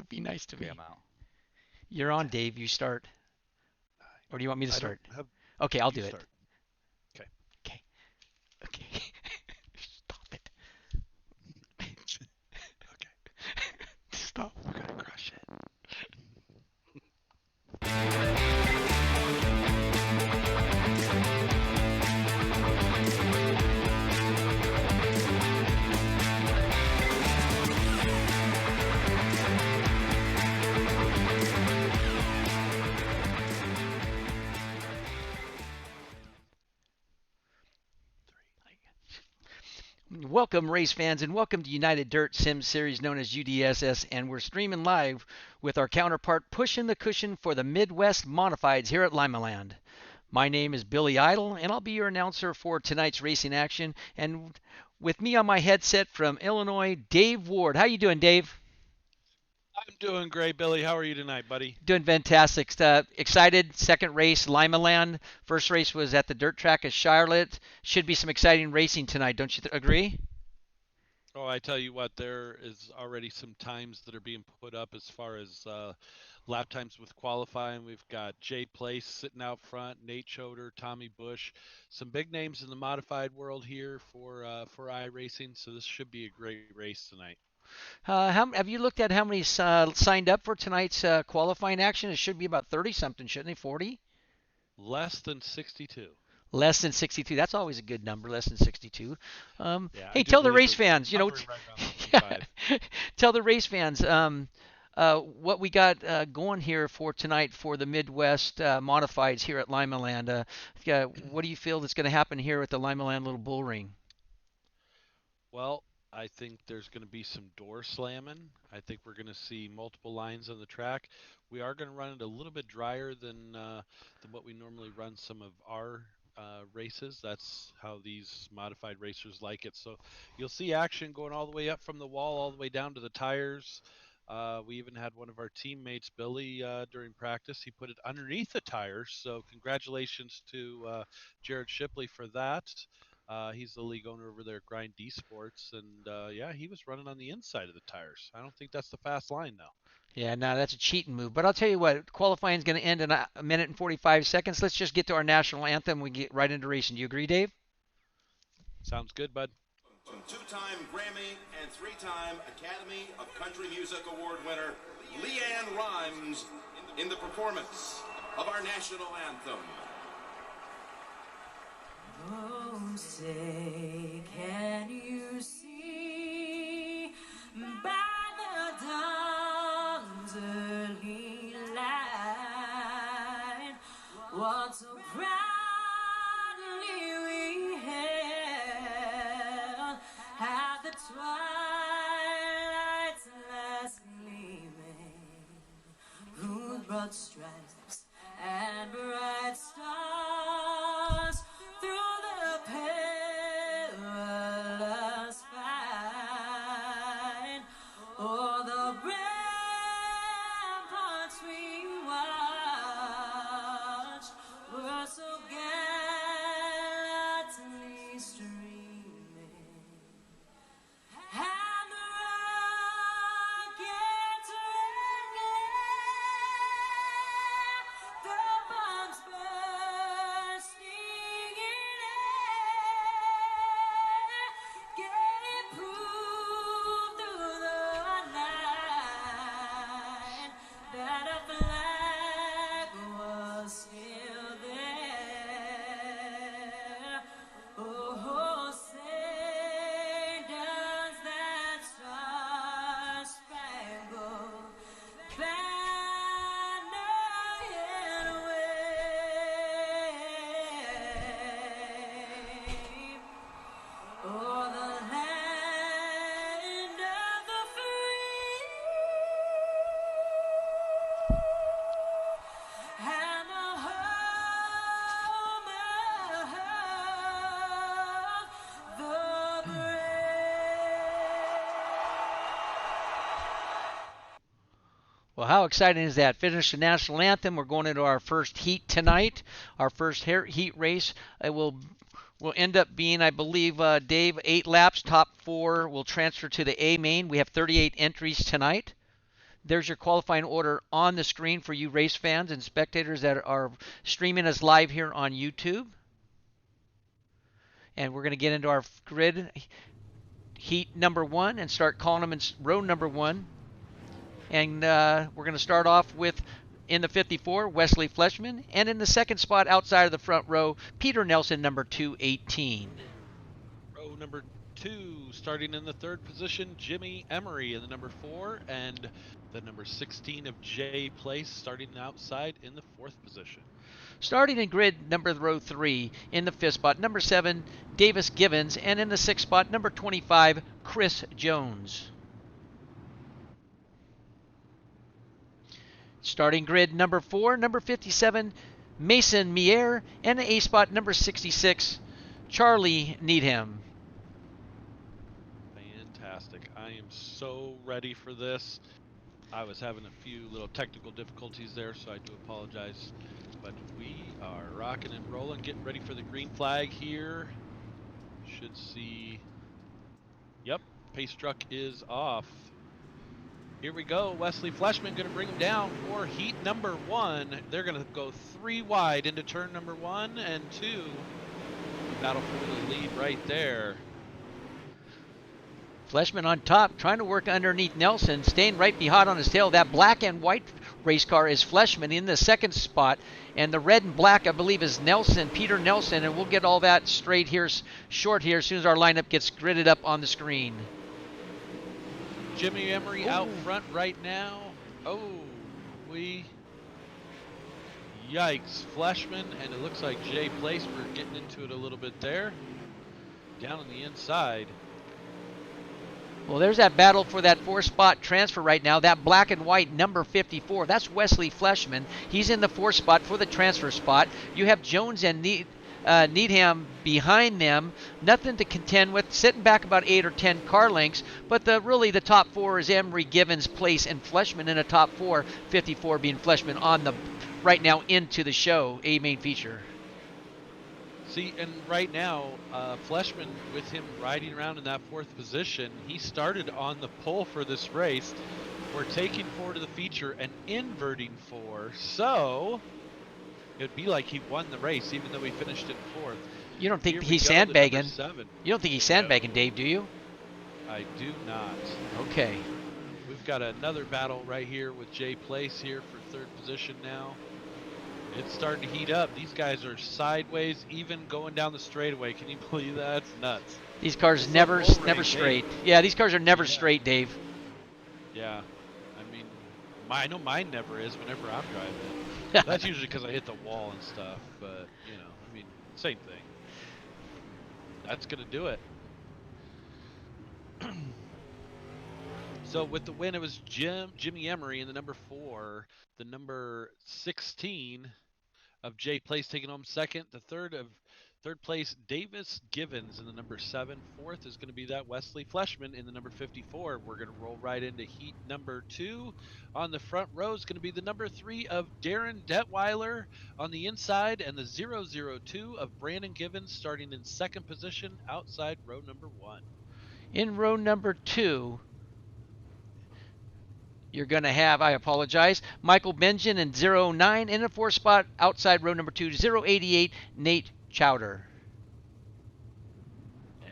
So be nice to Okay, me. I'm out. You're on, Okay. Dave. You start. Or do you want me to I don't start? have. Okay, I'll You do it. start. Okay. Okay. Okay. Stop it. Okay. Stop. We're gonna crush it. Welcome, race fans, and welcome to United Dirt Sim Series known as UDSS. And we're streaming live with our counterpart pushing the cushion for the Midwest Modifieds here at Limaland. My name is Billy Idle, and I'll be your announcer for tonight's racing action. And with me on my headset from Illinois, Dave Ward. How you doing, Dave? I'm doing great, Billy. How are you tonight, buddy? Doing fantastic. Excited. Second race, Limaland. First race was at the dirt track at Charlotte. Should be some exciting racing tonight. Don't you agree? Oh, I tell you what, there is already some times that are being put up as far as lap times with qualifying. We've got Jay Place sitting out front, Nate Choder, Tommy Bush, some big names in the modified world here for iRacing. So this should be a great race tonight. Have you looked at how many signed up for tonight's qualifying action? It should be about 30 something, shouldn't it? 40? Less than 62. Less than 62. That's always a good number, less than 62. Yeah, I Hey, do tell the believe race we're fans, hovering right around yeah, 65. tell the race fans what we got going here for tonight for the Midwest Modifieds here at Limaland. What do you feel that's going to happen here at the Limaland Little Bull Ring? Well, I think there's going to be some door slamming. I think we're going to see multiple lines on the track. We are going to run it a little bit drier than what we normally run some of our races. That's how these modified racers like it. So you'll see action going all the way up from the wall, all the way down to the tires. We even had one of our teammates, Billy, during practice. He put it underneath the tires. So congratulations to Jared Shipley for that. He's the league owner over there at Grind D Sports, and yeah, he was running on the inside of the tires. I don't think that's the fast line though. Yeah, no, that's a cheating move. But I'll tell you what, qualifying is going to end in a minute and 45 seconds. Let's just get to our national anthem. We get right into racing. Do you agree, Dave? Sounds good, bud. Two-time Grammy and three-time Academy of Country Music Award winner Leanne Rhymes in the performance of our national anthem. Oh, say, can you see by the dawn's early light what so proudly we hailed at the twilight's last gleaming, whose broad stripes and bright stars through the perilous fight, o'er the ramparts we watched were so gallantly streaming, and the rockets red glare, the bombs bursting in air, gave proof through the night that a flag was still there. Oh, say does that star-spangled banner yet wave o'er the land of the free and the home of the Well, how exciting is that? Finish the national anthem. We're going into our first heat tonight, our first heat race. It will end up being, I believe, Dave, 8 laps. Top 4 will transfer to the A main. We have 38 entries tonight. There's your qualifying order on the screen for you race fans and spectators that are streaming us live here on YouTube. And we're going to get into our grid heat number 1 and start calling them in row number 1. And we're going to start off with, in the 54, Wesley Fleshman, and in the second spot outside of the front row, Peter Nelson, number 218. Row number 2, starting in the 3rd position, Jimmy Emery in the number 4, and the number 16 of Jay Place starting outside in the 4th position. Starting in grid number row 3, in the 5th spot, number 7, Davis Givens, and in the 6th spot, number 25, Chris Jones. Starting grid number 4, number 57, Mason Mier, and the A spot, number 66, Charlie Needham. Fantastic. I am so ready for this. I was having a few little technical difficulties there, so I do apologize. But we are rocking and rolling, getting ready for the green flag here. Should see... Yep, pace truck is off. Here we go. Wesley Fleshman going to bring him down for heat number 1. They're going to go 3 wide into turn number 1 and 2. Battle for the lead right there. Fleshman on top, trying to work underneath Nelson, staying right behind on his tail. That black and white race car is Fleshman in the 2nd spot, and the red and black, I believe, is Nelson, Peter Nelson, and we'll get all that straight here, short here, as soon as our lineup gets gridded up on the screen. Jimmy Emery out front right now. Yikes. Fleshman, and it looks like Jay Place, we're getting into it a little bit there. Down on the inside. Well, there's that battle for that 4th-spot transfer right now. That black and white number 54, that's Wesley Fleshman. He's in the 4th spot for the transfer spot. You have Jones and Needham behind them. Nothing to contend with, sitting back about 8 or 10 car lengths. But really the top 4 is Emery, Givens, Place, and Fleshman in a top 4. 54 being Fleshman on the right now into the show, a main feature. See, and right now, Fleshman, with him riding around in that 4th position, he started on the pole for this race. We're taking 4 to the feature and inverting 4, so it'd be like he won the race, even though he finished in 4th. You don't think Here we he's go, the number sandbagging? 7. You don't think he's sandbagging, Dave, do you? I do not. Okay. We've got another battle right here with Jay Place here for 3rd position now. It's starting to heat up. These guys are sideways, even going down the straightaway. Can you believe that? It's nuts. These cars It's never a full never range, straight. Dave. Yeah, these cars are never straight, Dave. Yeah. I mean, I know mine never is whenever I'm driving. That's usually because I hit the wall and stuff, but, you know, I mean, same thing. That's going to do it. So with the win, it was Jimmy Emery in the number 4, the number 16 of Jay Place taking home 2nd, the third place Davis Givens in the number 7, 4th is going to be that Wesley Fleshman in the number 54. We're going to roll right into heat number 2. On the front row is going to be the number 3 of Darren Detweiler on the inside, and the 002 of Brandon Givens starting in 2nd position outside row number 1. In row number 2, you're going to have, I apologize, Michael Benjamin in 009, in the 4th spot outside row number 2, 088, Nate Chowder.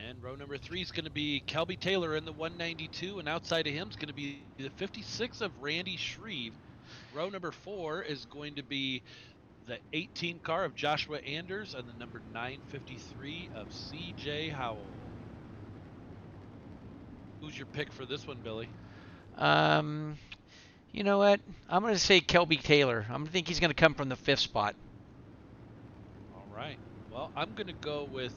And row number 3 is going to be Kelby Taylor in the 192, and outside of him is going to be the 56 of Randy Shreve. Row number 4 is going to be the 18 car of Joshua Anders and the number 953 of CJ Howell. Who's your pick for this one, Billy? You know what? I'm going to say Kelby Taylor. I think he's going to come from the 5th spot. All right. Well, I'm going to go with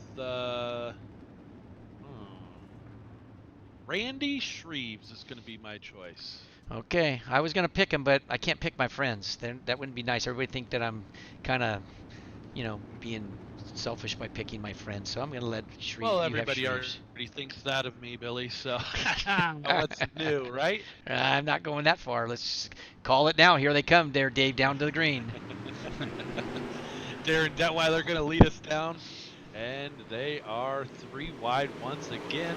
Randy Shreves is going to be my choice. Okay, I was going to pick him, but I can't pick my friends. That wouldn't be nice. Everybody think that I'm kind of, being selfish by picking my friends. So I'm going to let Shreve. Well, everybody already thinks that of me, Billy. So what's new, right? I'm not going that far. Let's call it now. Here they come there, Dave, down to the green. Darren Detweiler going to lead us down. And they are 3 wide once again.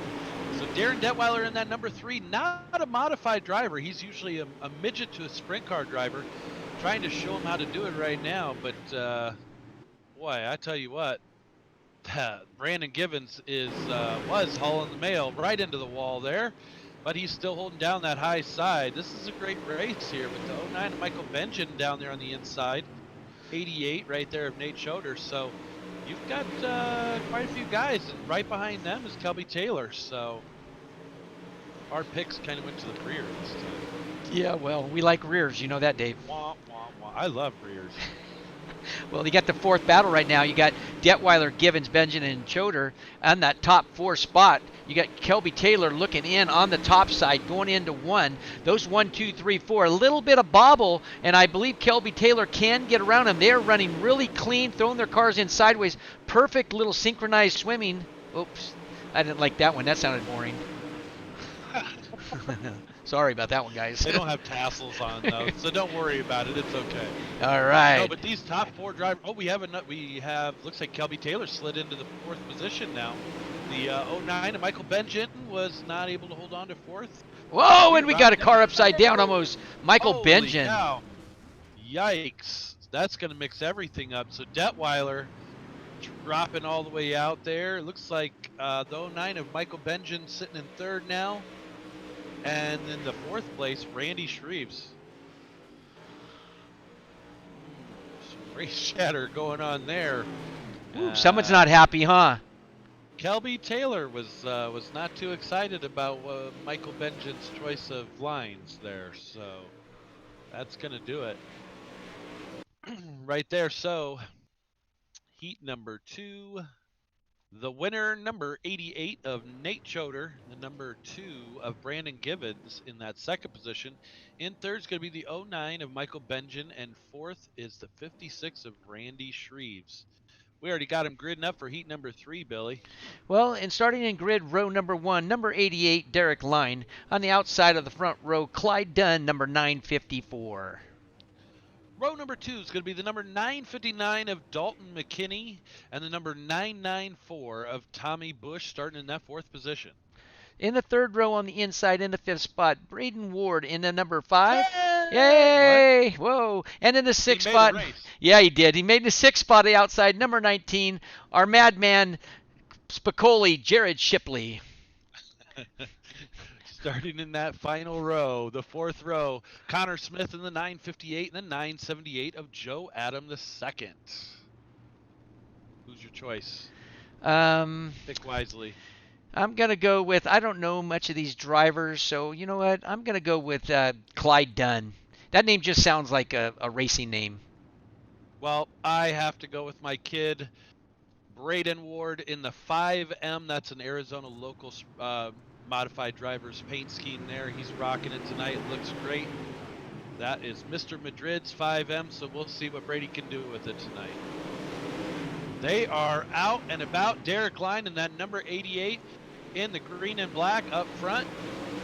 So Darren Detweiler in that number 3, not a modified driver. He's usually a midget to a sprint car driver, trying to show him how to do it right now. But boy, I tell you what, Brandon Givens was hauling the mail right into the wall there, but he's still holding down that high side. This is a great race here with the 09 of Michael Benjamin down there on the inside, 88 right there of Nate Schroeder. So you've got quite a few guys, and right behind them is Kelby Taylor. So our picks kind of went to the rear this time. Yeah, well, we like rears. You know that, Dave. Wah, wah, wah. I love rears. Well, you got the fourth battle right now. You got Detweiler, Givens, Benjamin, and Choder on that top 4 spot. You got Kelby Taylor looking in on the top side, going into 1. Those 1, 2, 3, 4, a little bit of bobble, and I believe Kelby Taylor can get around him. They're running really clean, throwing their cars in sideways. Perfect little synchronized swimming. Oops, I didn't like that one. That sounded boring. Sorry about that one, guys. They don't have tassels on though, so don't worry about it. It's okay. All right. No, but these top 4 drivers. Oh, we have. Looks like Kelby Taylor slid into the 4th position now. The 09 of Michael Benjamin was not able to hold on to 4th. Whoa, and we got a car upside down almost. Michael Holy Benjamin. cow. Yikes! That's gonna mix everything up. So Detweiler dropping all the way out there. Looks like the 09 of Michael Benjamin sitting in 3rd now. And in the 4th place, Randy Shreves. Some race chatter going on there. Ooh, someone's not happy, huh? Kelby Taylor was not too excited about Michael Benjamin's choice of lines there, so that's gonna do it right there. So heat number 2. The winner, number 88 of Nate Choder, the number 2 of Brandon Givens in that 2nd position. In 3rd is going to be the 09 of Michael Benjamin, and 4th is the 56 of Randy Shreves. We already got him gridding up for heat number 3, Billy. Well, and starting in grid row number 1, number 88, Derek Line. On the outside of the front row, Clyde Dunn, number 954. Row number 2 is going to be the number 959 of Dalton McKinney and the number 994 of Tommy Bush, starting in that 4th position. In the 3rd row on the inside, in the 5th spot, Braden Ward in the number 5. Yay! Yay! Whoa! And in the 6th He made spot, a race. yeah, he did. He made the 6th spot outside, number 19, our madman Spicoli, Jared Shipley. Starting in that final row, the 4th row, Connor Smith in the 958 and the 978 of Joe Adam II. Who's your choice? Pick wisely. I'm going to go with, I don't know much of these drivers, so you know what? I'm going to go with Clyde Dunn. That name just sounds like a racing name. Well, I have to go with my kid, Braden Ward in the 5M. That's an Arizona local modified driver's paint scheme there. He's rocking it tonight. Looks great. That is Mr. Madrid's 5M, so we'll see what Brady can do with it tonight. They are out and about. Derek Line in that number 88 in the green and black up front.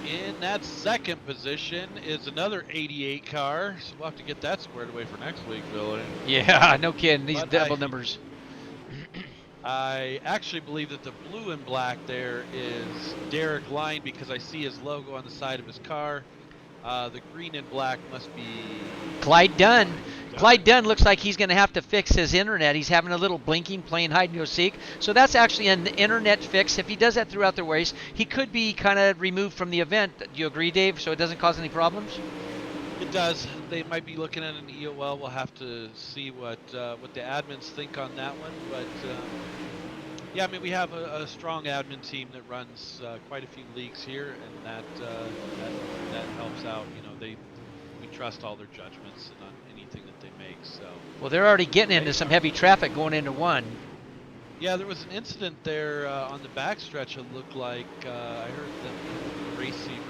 In that 2nd position is another 88 car, so we'll have to get that squared away for next week, Billy. Yeah, no kidding. These But double numbers. I actually believe that the blue and black there is Derek Line because I see his logo on the side of his car. The green and black must be Clyde Dunn. Clyde Dunn looks like he's going to have to fix his internet. He's having a little blinking, playing hide and go seek. So that's actually an internet fix. If he does that throughout the race, he could be kind of removed from the event. Do you agree, Dave? So it doesn't cause any problems? It does. They might be looking at an EOL. We'll have to see what the admins think on that one. But yeah, I mean, we have a strong admin team that runs quite a few leagues here, and that helps out. You know, we trust all their judgments on anything that they make. So. Well, they're already getting into some heavy traffic going into 1. Yeah, there was an incident there on the backstretch. It looked like I heard the receiver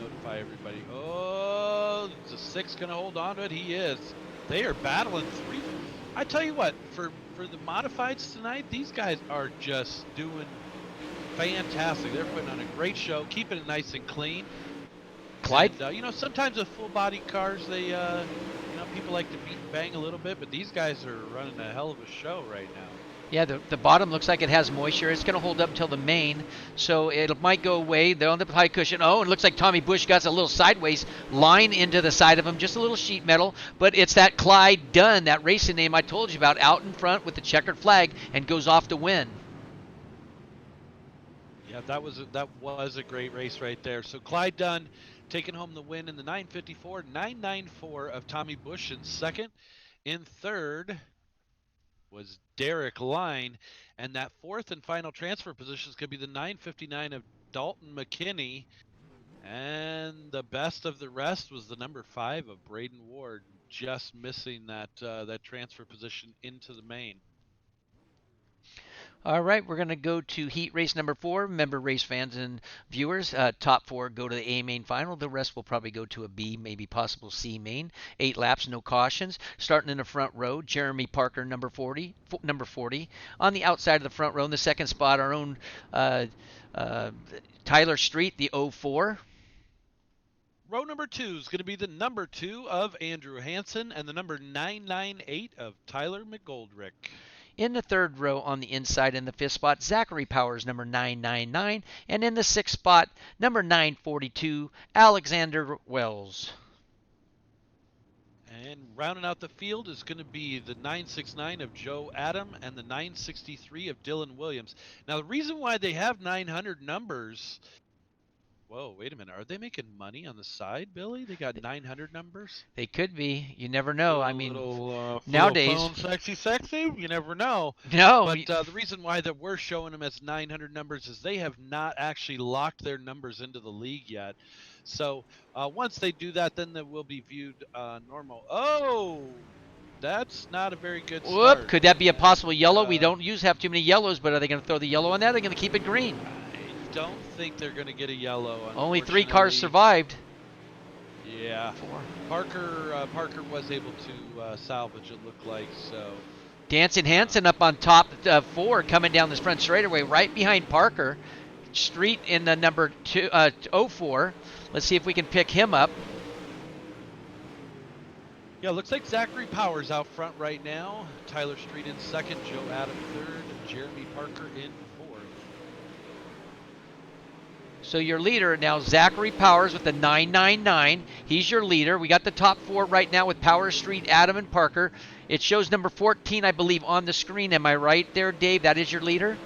notify everybody. Oh, is the 6 going to hold on to it? He is. They are battling 3. I tell you what, for the modifieds tonight, these guys are just doing fantastic. They're putting on a great show, keeping it nice and clean. Clyde? And, you know, sometimes with full-body cars, they, you know, people like to beat and bang a little bit, but these guys are running a hell of a show right now. Yeah, the bottom looks like it has moisture. It's going to hold up until the main, so it might go away. They're on the high cushion. Oh, it looks like Tommy Bush got a little sideways line into the side of him, just a little sheet metal. But it's that Clyde Dunn, that racing name I told you about, out in front with the checkered flag and goes off to win. Yeah, that was a great race right there. So Clyde Dunn taking home the win in the 954, 994 of Tommy Bush in second. In third was Derek Line, and that fourth and final transfer position is going to be the 959 of Dalton McKinney. And the best of the rest was the number 5 of Braden Ward, just missing that transfer position into the main. All right, we're going to go to heat race number 4. Remember, race fans and viewers, top 4 go to the A main final. The rest will probably go to a B, maybe possible C main. 8 laps, no cautions. Starting in the front row, Jeremy Parker, number 40. Number 40. On the outside of the front row, in the second spot, our own uh, uh, Tyler Street, the 04. Row number 2 is going to be the number 2 of Andrew Hansen and the number 998 of Tyler McGoldrick. In the third row on the inside in the fifth spot, Zachary Powers, number 999. And in the sixth spot, number 942, Alexander Wells. And rounding out the field is going to be the 969 of Joe Adam and the 963 of Dylan Williams. Now, the reason why they have 900 numbers. Whoa, wait a minute. Are they making money on the side, Billy? They got 900 numbers? They could be. You never know. I mean, nowadays. nowadays. Sexy. You never know. No. But the reason why that we're showing them as 900 numbers is they have not actually locked their numbers into the league yet. So once they do that, then they will be viewed normal. Oh, that's not a very good start. Whoop. Could that be a possible yellow? We don't have too many yellows, but are they going to throw the yellow on that? Or are they going to keep it green? I don't think they're going to get a yellow. Only 3 cars survived. Yeah. 4. Parker was able to salvage, it looked like, so. Dancing Hansen up on top, 4, coming down this front straightaway, right behind Parker. Street in the number 04. Let's see if we can pick him up. Yeah, looks like Zachary Powers out front right now. Tyler Street in second, Joe Adam third, Jeremy Parker in fourth. So your leader now, Zachary Powers with the 999. He's your leader. We got the top 4 right now with Powers, Street, Adam, and Parker. It shows number 14, I believe, on the screen. Am I right there, Dave? That is your leader?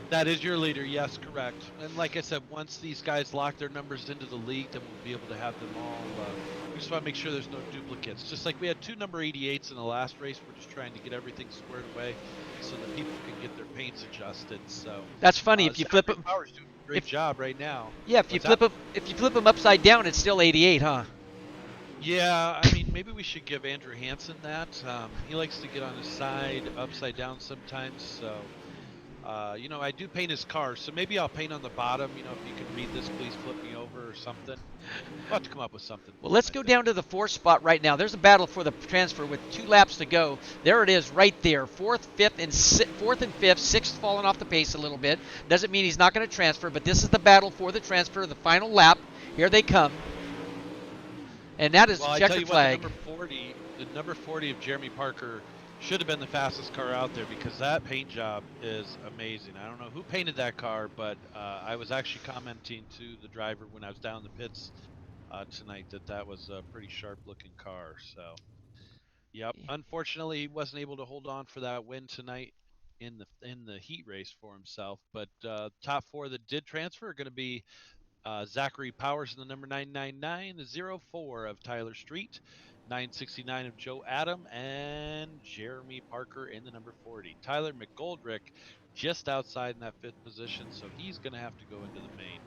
That is your leader, yes, correct. And like I said, once these guys lock their numbers into the league, then we'll be able to have them all. We just want to make sure there's no duplicates. Just like we had 2 number 88s in the last race, we're just trying to get everything squared away so that people can get their paints adjusted. So that's funny. If you flip them, Powers doing a great job right now. Yeah, if you flip them upside down, it's still 88, huh? Yeah, I mean, maybe we should give Andrew Hansen that. He likes to get on his side upside down sometimes, so. I do paint his car, so maybe I'll paint on the bottom. If you can read this, please flip me over or something. We'll have to come up with something. Well, let's go down to the 4th spot right now. There's a battle for the transfer with 2 laps to go. There it is right there. 4th, 5th, and 5th. 6th falling off the pace a little bit. Doesn't mean he's not going to transfer, but this is the battle for the transfer, the final lap. Here they come. And that is the checkered flag. The number 40 of Jeremy Parker should have been the fastest car out there because that paint job is amazing. I don't know who painted that car, but I was actually commenting to the driver when I was down in the pits tonight that was a pretty sharp looking car. So, yep. Unfortunately, he wasn't able to hold on for that win tonight in the heat race for himself. But top 4 that did transfer are going to be Zachary Powers in the number 999, the 04 of Tyler Street, 969 of Joe Adam, and Jeremy Parker in the number 40. Tyler McGoldrick just outside in that 5th position, so he's going to have to go into the main.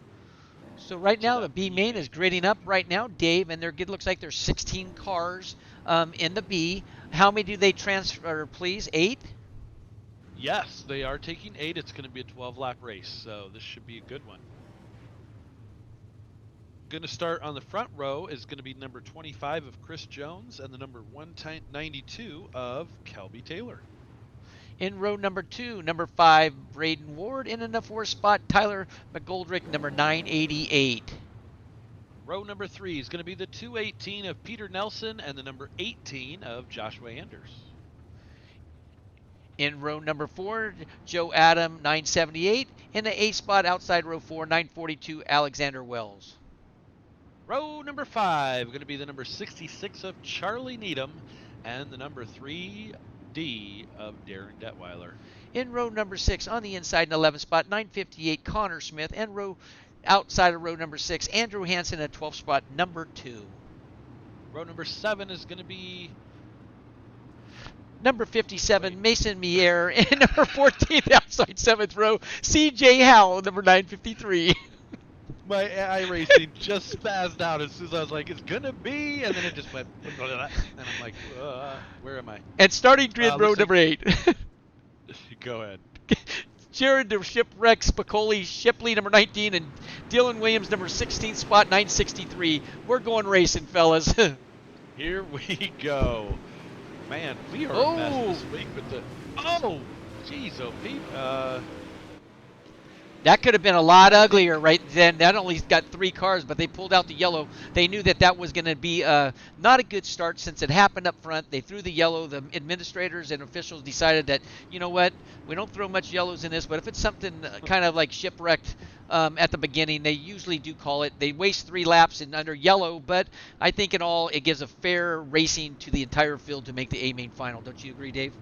So right now the B main is gridding up right now, Dave, and it looks like there's 16 cars in the B. How many do they transfer, please? 8? Yes, they are taking 8. It's going to be a 12-lap race, so this should be a good one. Going to start on the front row is going to be number 25 of Chris Jones and the number 192 of Kelby Taylor. In row number 2, number 5, Braden Ward. And in the 4th spot, Tyler McGoldrick, number 988. Row number 3 is going to be the 218 of Peter Nelson and the number 18 of Joshua Anders. In row number 4, Joe Adam, 978. In the 8th spot outside row 4, 942, Alexander Wells. Row number 5, going to be the number 66 of Charlie Needham and the number 3D of Darren Detweiler. In row number 6, on the inside in 11th spot, 958, Connor Smith. And outside of row number 6, Andrew Hansen at 12th spot, number 2. Row number 7 is going to be Number 57, Mason Mier. And number 14th, outside 7th row, CJ Howell, number 953. my iRacing just spazzed out as soon as I was like, it's gonna be, and then it just went, and I'm like, where am I? And starting grid row number 8. Go ahead. Jared the Shipwreck Spicoli Shipley, number 19, and Dylan Williams, number 16, spot 963. We're going racing, fellas. Here we go. Man, we are a mess this week with the. Oh, jeez, oh, Pete. That could have been a lot uglier right then. That only got 3 cars, but they pulled out the yellow. They knew that was going to be not a good start since it happened up front. They threw the yellow. The administrators and officials decided that, you know what, we don't throw much yellows in this, but if it's something kind of like shipwrecked at the beginning, they usually do call it. They waste 3 laps under yellow, but I think in all it gives a fair racing to the entire field to make the A main final. Don't you agree, Dave?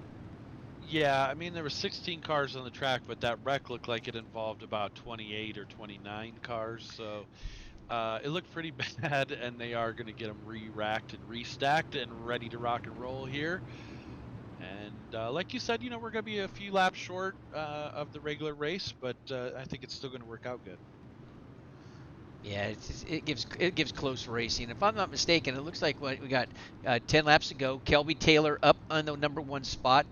Yeah, I mean, there were 16 cars on the track, but that wreck looked like it involved about 28 or 29 cars, so it looked pretty bad, and they are going to get them re-racked and restacked and ready to rock and roll here. And like you said, you know, we're going to be a few laps short of the regular race, but I think it's still going to work out good. Yeah, it gives close racing. If I'm not mistaken, it looks like we got 10 laps to go. Kelby Taylor up on the number 1 spot.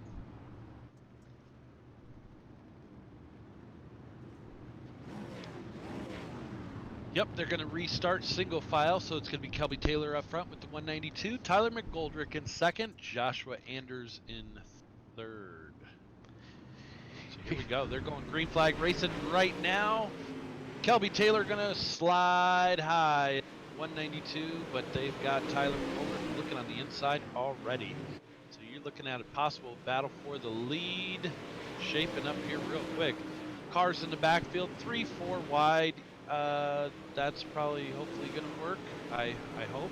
Yep, they're going to restart single file, so it's going to be Kelby Taylor up front with the 192, Tyler McGoldrick in second, Joshua Anders in third. So here we go. They're going green flag racing right now. Kelby Taylor going to slide high, 192, but they've got Tyler McGoldrick looking on the inside already. So you're looking at a possible battle for the lead shaping up here real quick. Cars in the backfield, 3-4 wide. That's probably hopefully going to work. I hope.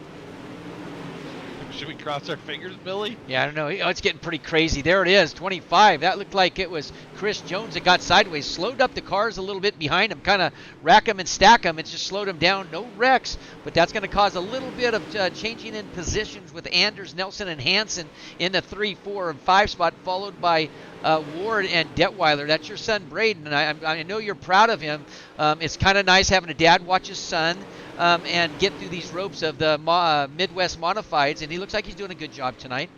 Should we cross our fingers, Billy? Yeah, I don't know. Oh, it's getting pretty crazy. There it is, 25. That looked like it was Chris Jones that got sideways. Slowed up the cars a little bit behind him. Kind of rack them and stack them. It just slowed him down. No wrecks, but that's going to cause a little bit of changing in positions with Anders, Nelson, and Hansen in the 3, 4, and 5 spot, followed by Ward and Detweiler. That's your son, Braden, and I know you're proud of him. It's kind of nice having a dad watch his son and get through these ropes of the Midwest Modifieds, and he looks like he's doing a good job tonight.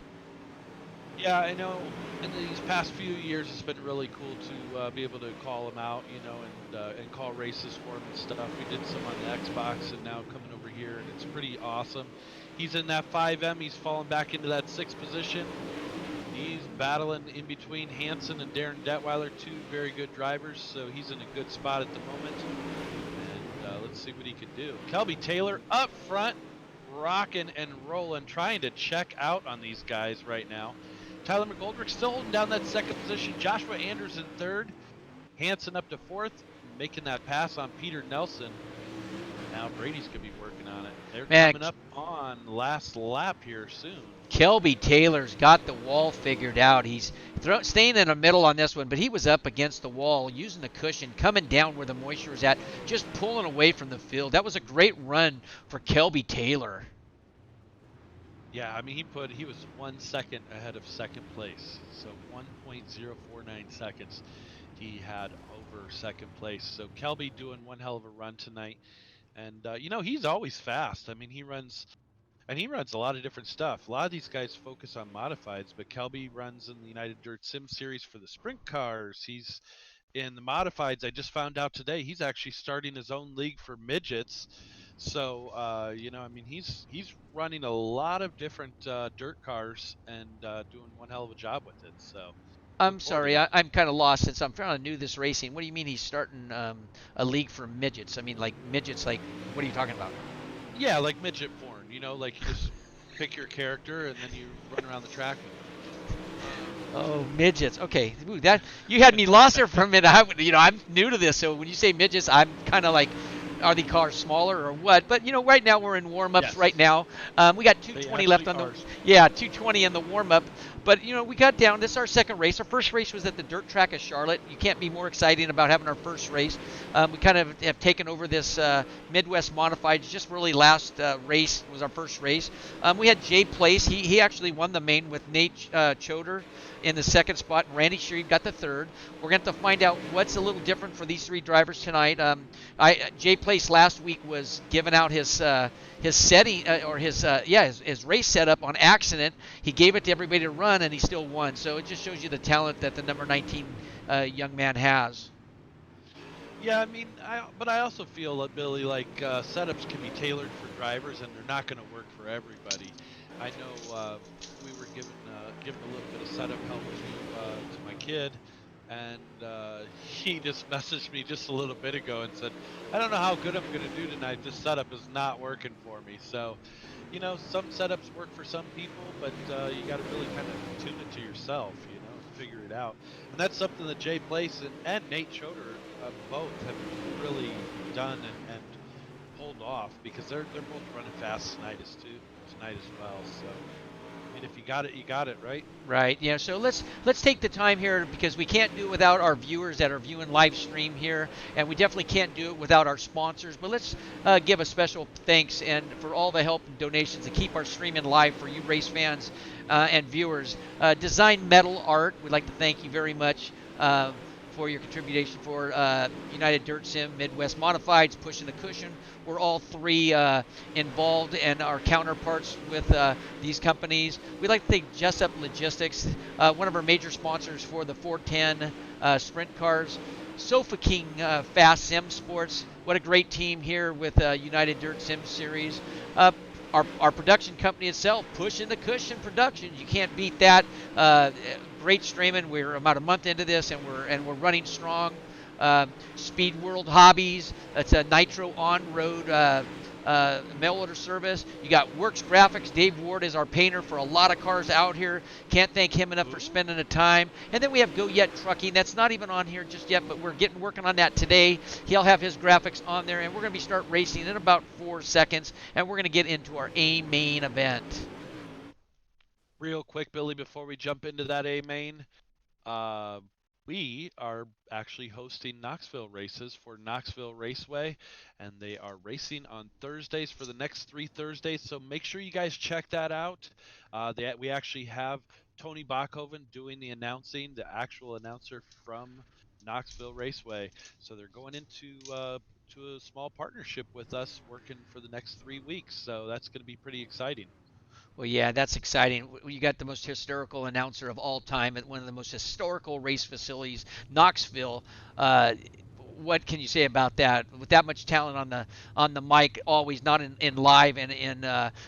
Yeah, I know. In these past few years, it's been really cool to be able to call him out, you know, and call races for him and stuff. We did some on the Xbox, and now coming over here, and it's pretty awesome. He's in that 5M. He's fallen back into that 6th position. He's battling in between Hansen and Darren Detweiler, 2 very good drivers, so he's in a good spot at the moment. And let's see what he can do. Kelby Taylor up front, rocking and rolling, trying to check out on these guys right now. Tyler McGoldrick still holding down that 2nd position. Joshua Anders in 3rd. Hansen up to 4th, making that pass on Peter Nelson. Now Brady's going to be working on it. They're coming up on last lap here soon. Kelby Taylor's got the wall figured out. He's staying in the middle on this one, but he was up against the wall, using the cushion, coming down where the moisture is at, just pulling away from the field. That was a great run for Kelby Taylor. Yeah, I mean, he was 1 second ahead of 2nd place, so 1.049 seconds he had over 2nd place. So Kelby doing one hell of a run tonight, and you know, he's always fast. I mean, he runs a lot of different stuff. A lot of these guys focus on modifieds, but Kelby runs in the United Dirt Sim Series for the sprint cars. He's in the modifieds. I just found out today he's actually starting his own league for midgets. So, you know, I mean, he's running a lot of different dirt cars and doing one hell of a job with it. So, I'm sorry, I'm kind of lost since I'm kind of new to this racing. What do you mean he's starting a league for midgets? I mean, like midgets, like, what are you talking about? Yeah, like midget porn, you know, like you just pick your character and then you run around the track with them. Oh, midgets. Okay, ooh, that you had me lost there for a minute. I'm new to this, so when you say midgets, I'm kind of like, are the cars smaller or what? But right now we're in warm-ups. Right Yes, now, we got they 220 left actually on the are small. yeah 220 in the warm-up. But we got down. This is our second race. Our first race was at the dirt track of Charlotte. You can't be more exciting about having our first race. We kind of have taken over this Midwest Modified. Just really last race was our first race. We had Jay Place. He actually won the main with Nate Choder in the second spot, and Randy Shreve got the third. We're going to have to find out what's a little different for these three drivers tonight. Jay Place last week was giving out his setting or his race setup on accident. He gave it to everybody to run, and he still won. So it just shows you the talent that the number 19 young man has. Yeah, I mean, but I also feel that Billy, like setups can be tailored for drivers, and they're not going to work for everybody. I know we were given a little bit of setup help to my kid, and he just messaged me just a little bit ago and said, "I don't know how good I'm going to do tonight. This setup is not working for me." So, some setups work for some people, but you got to really kind of tune it to yourself, and figure it out. And that's something that Jay Place and Nate Choder both have really done and pulled off, because they're both running fast tonight as well. So, I mean, if you got it, you got it, right? Right. Yeah. So let's take the time here, because we can't do it without our viewers that are viewing live stream here, and we definitely can't do it without our sponsors. But let's give a special thanks and for all the help and donations to keep our streaming live for you race fans and viewers. Design Metal Art, we'd like to thank you very much. For your contribution for United Dirt Sim, Midwest Modifieds, Pushing the Cushion. We're all three involved and our counterparts with these companies. We'd like to thank Jessup Logistics, one of our major sponsors for the 410 sprint cars. Sofa King Fast Sim Sports, what a great team here with United Dirt Sim Series. Our production company itself, Pushing the Cushion Productions. You can't beat that. Great streaming. We're about a month into this, and we're running strong. Speed World Hobbies. That's a Nitro on-road mail order service. You got Works Graphics. Dave Ward is our painter for a lot of cars out here. Can't thank him enough for spending the time. And then we have Go Yet Trucking. That's not even on here just yet, but we're working on that today. He'll have his graphics on there, and we're going to start racing in about 4 seconds, and we're going to get into our A main event. Real quick, Billy, before we jump into that A main, we are actually hosting Knoxville races for Knoxville Raceway, and they are racing on Thursdays for the next 3 Thursdays. So make sure you guys check that out. We actually have Tony Bachhoven doing the announcing, the actual announcer from Knoxville Raceway. So they're going into to a small partnership with us, working for the next 3 weeks. So that's going to be pretty exciting. Well, yeah, that's exciting. You got the most historical announcer of all time at one of the most historical race facilities, Knoxville. What can you say about that? With that much talent on the mic, always not in live and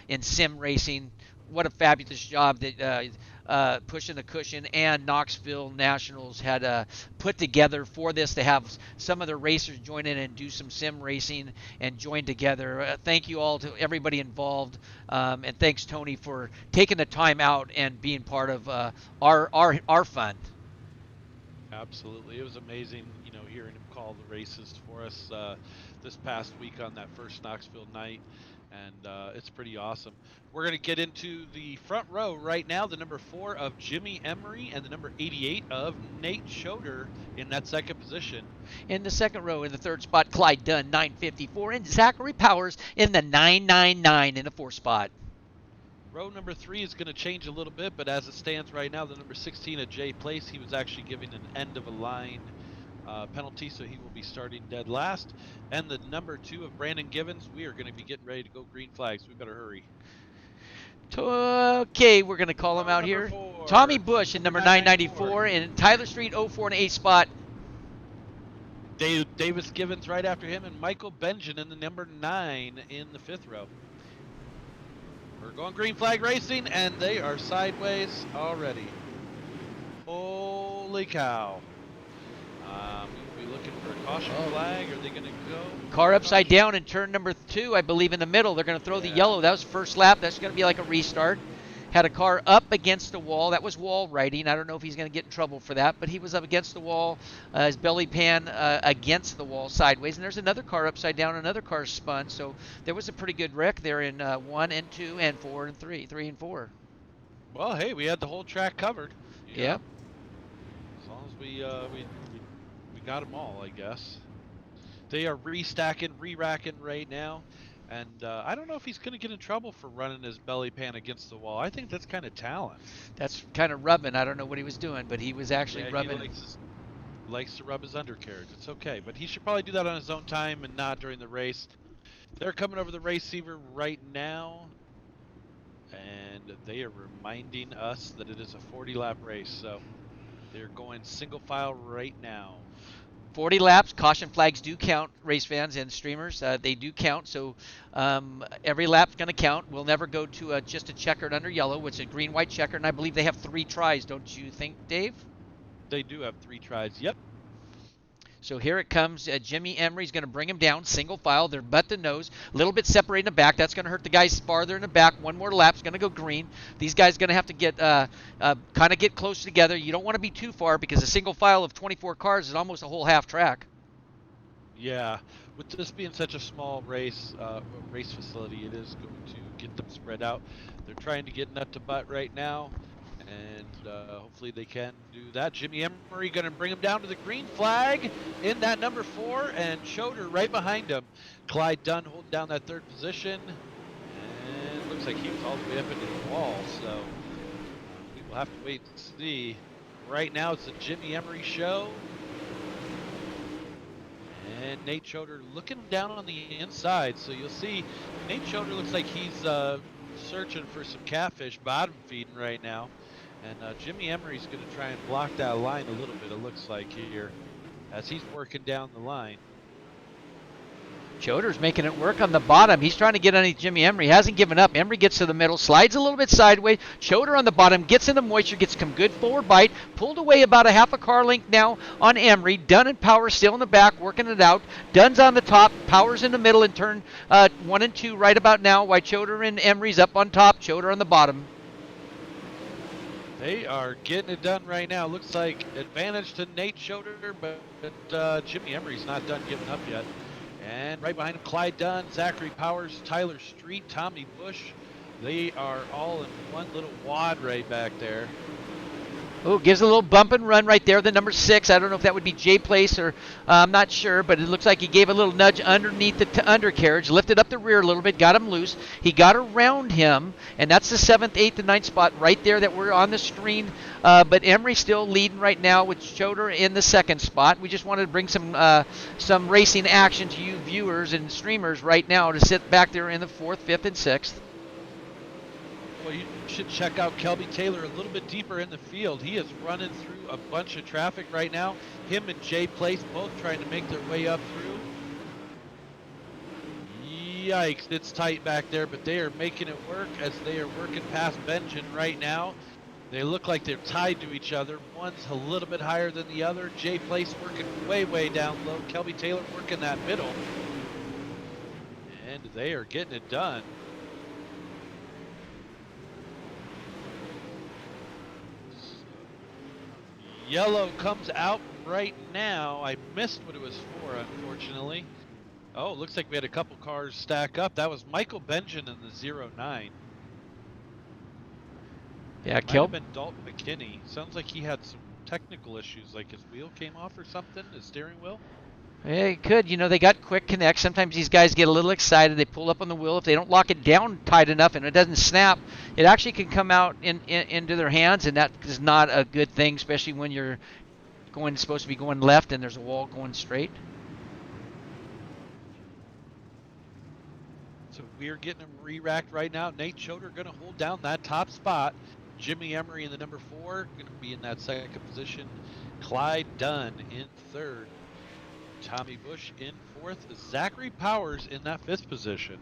in sim racing. What a fabulous job that Pushing the Cushion and Knoxville Nationals had put together for this, to have some of the racers join in and do some sim racing and join together. Thank you all to everybody involved, and thanks Tony for taking the time out and being part of our fun. Absolutely. It was amazing, hearing him call the races for us this past week on that first Knoxville night, and it's pretty awesome. We're going to get into the front row right now, the number 4 of Jimmy Emery and the number 88 of Nate Choder in that second position. In the second row, in the third spot, Clyde Dunn, 954, and Zachary Powers in the 999 in the fourth spot. Row number 3 is going to change a little bit, but as it stands right now, the number 16 of Jay Place, he was actually giving an end of a line penalty, so he will be starting dead last. And the number 2 of Brandon Givens, we are going to be getting ready to go green flags. We better hurry. Okay, we're going to call him out here. 4, Tommy Bush in number 994, and Tyler Street, 04 and 8 spot. Davis Givens right after him, and Michael Benjamin in the number 9 in the 5th row. We're going green flag racing, and they are sideways already. Holy cow. We will be looking for a caution flag. Are they going to go? Car upside down in turn number 2, I believe in the middle. They're going to throw the yellow. That was first lap. That's going to be like a restart. had a car up against the wall. That was wall riding. I don't know if he's going to get in trouble for that, but he was up against the wall, his belly pan against the wall sideways. And there's another car upside down, another car spun. So there was a pretty good wreck there in 1 and 2 and 4 and 3, 3 and 4. Well, hey, we had the whole track covered. Yep. As long as we got them all, I guess. They are restacking, re-racking right now. And I don't know if he's going to get in trouble for running his belly pan against the wall. I think that's kind of talent. That's kind of rubbing. I don't know what he was doing, but he was actually rubbing. He likes to rub his undercarriage. It's okay, but he should probably do that on his own time and not during the race. They're coming over the receiver right now, and they are reminding us that it is a 40-lap race. So they're going single file right now. 40 laps. Caution flags do count, race fans and streamers. They do count, so every lap's going to count. We'll never go to just a checkered under yellow, which is a green-white checker, and I believe they have 3 tries, don't you think, Dave? They do have 3 tries. Yep. So here it comes. Jimmy Emery's going to bring him down, single file. They're butt to nose, a little bit separating the back. That's going to hurt the guys farther in the back. One more lap's going to go green. These guys are going to have to get kind of get close together. You don't want to be too far because a single file of 24 cars is almost a whole half track. Yeah, with this being such a small race facility, it is going to get them spread out. They're trying to get nut to butt right now, and hopefully they can do that. Jimmy Emery going to bring him down to the green flag in that number 4, and Choder right behind him. Clyde Dunn holding down that 3rd position, and it looks like he was all the way up into the wall, so we will have to wait and see. Right now it's the Jimmy Emery show. And Nate Choder looking down on the inside, so you'll see Nate Choder looks like he's searching for some catfish bottom feeding right now. And Jimmy Emery's going to try and block that line a little bit, it looks like here, as he's working down the line. Choder's making it work on the bottom. He's trying to get underneath Jimmy Emery. He hasn't given up. Emery gets to the middle, slides a little bit sideways. Choder on the bottom, gets into moisture, gets some good forward bite. Pulled away about a half a car length now on Emery. Dunn and Power still in the back, working it out. Dunn's on the top, Power's in the middle in turn 1 and 2 right about now, while Choder and Emery's up on top, Choder on the bottom. They are getting it done right now. Looks like advantage to Nate Choder, but Jimmy Emery's not done giving up yet. And right behind him, Clyde Dunn, Zachary Powers, Tyler Street, Tommy Bush. They are all in one little wad right back there. Oh, gives a little bump and run right there. The number 6. I don't know if that would be Jay Place or I'm not sure, but it looks like he gave a little nudge underneath the undercarriage, lifted up the rear a little bit, got him loose. He got around him, and that's the 7th, 8th, and 9th spot right there that we're on the screen. But Emery still leading right now with Choder in the 2nd spot. We just wanted to bring some racing action to you viewers and streamers right now to sit back there in the 4th, 5th, and 6th. Well, you should check out Kelby Taylor a little bit deeper in the field. He is running through a bunch of traffic right now. Him and Jay Place both trying to make their way up through. Yikes, it's tight back there, but they are making it work as they are working past Benjamin right now. They look like they're tied to each other. One's a little bit higher than the other. Jay Place working way down low. Kelby Taylor working that middle. And they are getting it done. Yellow comes out right now. I missed what it was for, unfortunately. Oh, looks like we had a couple cars stack up. That was Michael Benjamin in the 09. Yeah, Might have been Dalton McKinney. Sounds like he had some technical issues, like his wheel came off or something, his steering wheel. Yeah, it could. You know, they got quick connects. Sometimes these guys get a little excited. They pull up on the wheel. If they don't lock it down tight enough and it doesn't snap, it actually can come out into their hands, and that is not a good thing, especially when you're supposed to be going left and there's a wall going straight. So we're getting them re-racked right now. Nate Choder going to hold down that top spot. Jimmy Emery in the number 4 going to be in that 2nd position. Clyde Dunn in 3rd. Tommy Bush in 4th. Zachary Powers in that 5th position.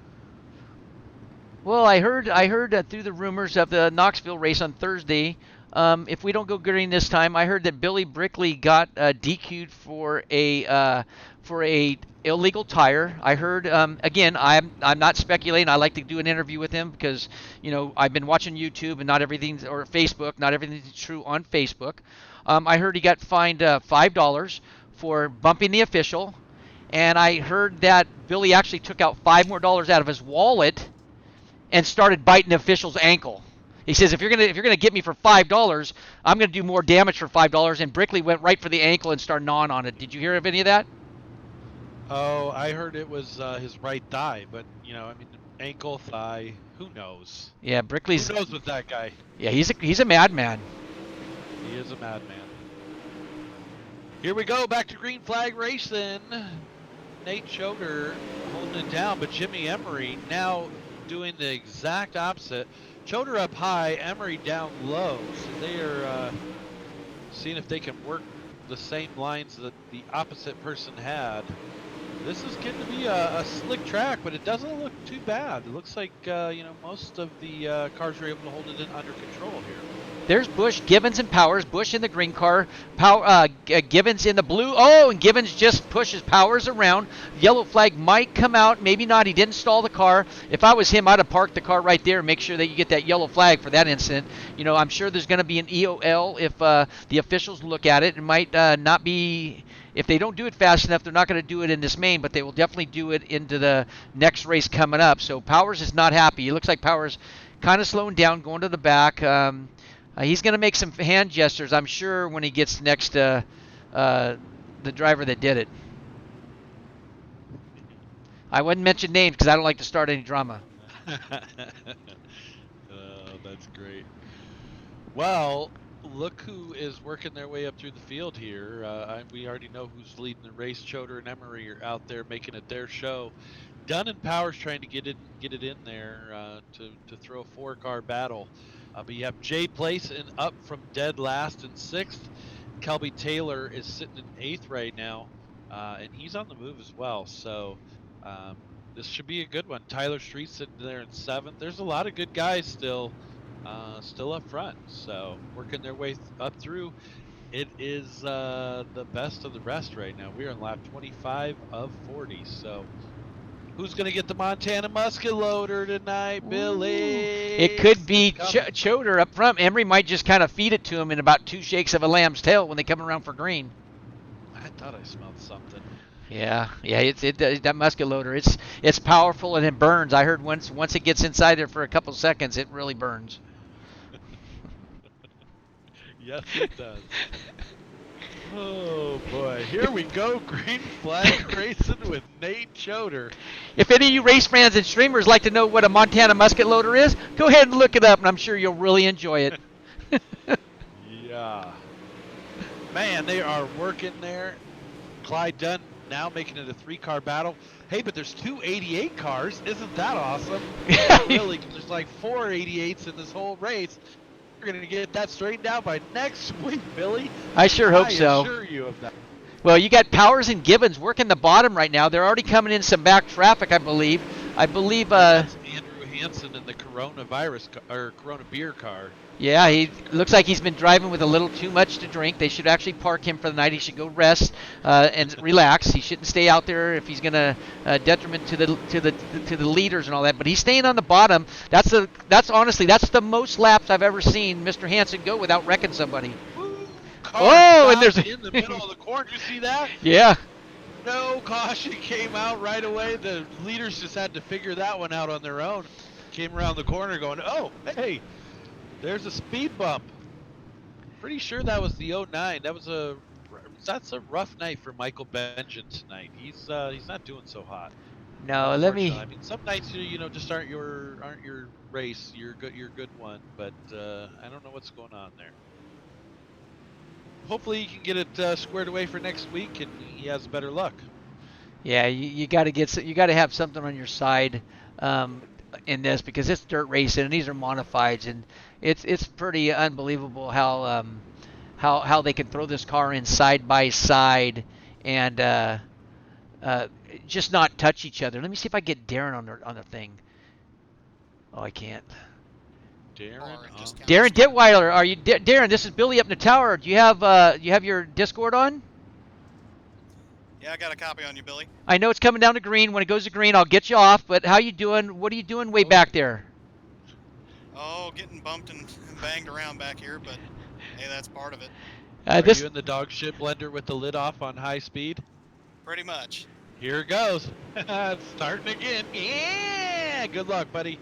Well, I heard through the rumors of the Knoxville race on Thursday if we don't go green this time. I heard that Billy Brickley got DQ'd for a illegal tire. I heard again. I'm not speculating. I like to do an interview with him because I've been watching YouTube and not everything's or Facebook. Not everything's true on Facebook. I heard he got fined $5 for bumping the official, and I heard that Billy actually took out $5 more out of his wallet and started biting the official's ankle. He says, if you're gonna get me for $5, I'm gonna do more damage for $5. And Brickley went right for the ankle and started gnawing on it. Did you hear of any of that? Oh, I heard it was his right thigh, but ankle, thigh, who knows? Yeah, Brickley's. Who knows with that guy? Yeah, he's a madman. He is a madman. Here we go, back to green flag racing. Nate Choder holding it down, but Jimmy Emery now doing the exact opposite. Choder up high, Emery down low. So they are seeing if they can work the same lines that the opposite person had. This is getting to be a slick track, but it doesn't look too bad. It looks like most of the cars are able to hold it under control here. There's Bush, Gibbons, and Powers. Bush in the green car, Gibbons in the blue. And Gibbons just pushes Powers around. Yellow flag might come out, maybe not. He didn't stall the car. If I was him, I'd have parked the car right there and make sure that you get that yellow flag for that incident. I'm sure there's going to be an EOL if the officials look at it. It might not be. If they don't do it fast enough, they're not going to do it in this main, but they will definitely do it into the next race coming up. So Powers is not happy. It looks like Powers kind of slowing down, going to the back. He's going to make some hand gestures, I'm sure, when he gets next to the driver that did it. I wouldn't mention names because I don't like to start any drama. That's great. Well, look who is working their way up through the field here. We already know who's leading the race. Choder and Emery are out there making it their show. Dunn and Powers trying to get it in there to throw a 4-car battle. But you have Jay Place up from dead last in 6th. Kelby Taylor is sitting in 8th right now, and he's on the move as well. So this should be a good one. Tyler Street sitting there in 7th. There's a lot of good guys still up front. So working their way up through. It is the best of the rest right now. We're in lap 25 of 40. So who's going to get the Montana musket loader tonight, Billy? It could be Choder up front. Emery might just kind of feed it to him in about 2 shakes of a lamb's tail when they come around for green. I thought I smelled something. Yeah, it's that musket loader. It's powerful and it burns. I heard once it gets inside there for a couple seconds, it really burns. Yes, it does. Oh boy, here we go, green flag racing with Nate Choder. If any of you race fans and streamers like to know what a Montana musket loader is, go ahead and look it up, and I'm sure you'll really enjoy it. Yeah. Man, they are working there. Clyde Dunn now making it a 3-car battle. Hey, but there's 2 88 cars. Isn't that awesome? Really, there's like 4 88s in this whole race. We're going to get that straightened out by next week, Billy. I sure hope so. I assure you of that. Well, you got Powers and Gibbons working the bottom right now. They're already coming in some back traffic, I believe. That's Andrew Hansen in the Corona beer car. Yeah, he looks like he's been driving with a little too much to drink. They should actually park him for the night. He should go rest and relax. He shouldn't stay out there if he's going to detriment to the leaders and all that. But he's staying on the bottom. That's honestly the most laps I've ever seen Mr. Hansen go without wrecking somebody. And there's in the middle of the corner. You see that? Yeah. No caution came out right away. The leaders just had to figure that one out on their own. Came around the corner going, oh, hey. There's a speed bump. Pretty sure that was the 09. That's a rough night for Michael Benjamin tonight. He's not doing so hot. No, let me. I mean, some nights just aren't your race. Your good one, but I don't know what's going on there. Hopefully, you can get it squared away for next week, and he has better luck. Yeah, you got to have something on your side in this because it's dirt racing and these are modifieds and it's pretty unbelievable how they can throw this car in side by side and just not touch each other. Let me see if I get Darren on the thing. Oh, I can't. Darren. Or and just Oh. counter Darren spam. Ditweiler, are you Darren? This is Billy up in the tower. Do you have your Discord on? Yeah, I got a copy on you, Billy. I know it's coming down to green. When it goes to green, I'll get you off. But how you doing? What are you doing way Oh. back there? Oh, getting bumped and banged around back here, but hey, that's part of it. Are This you in the dog shit blender with the lid off on high speed? Pretty much. Here it goes. It's starting again. Yeah. Good luck, buddy.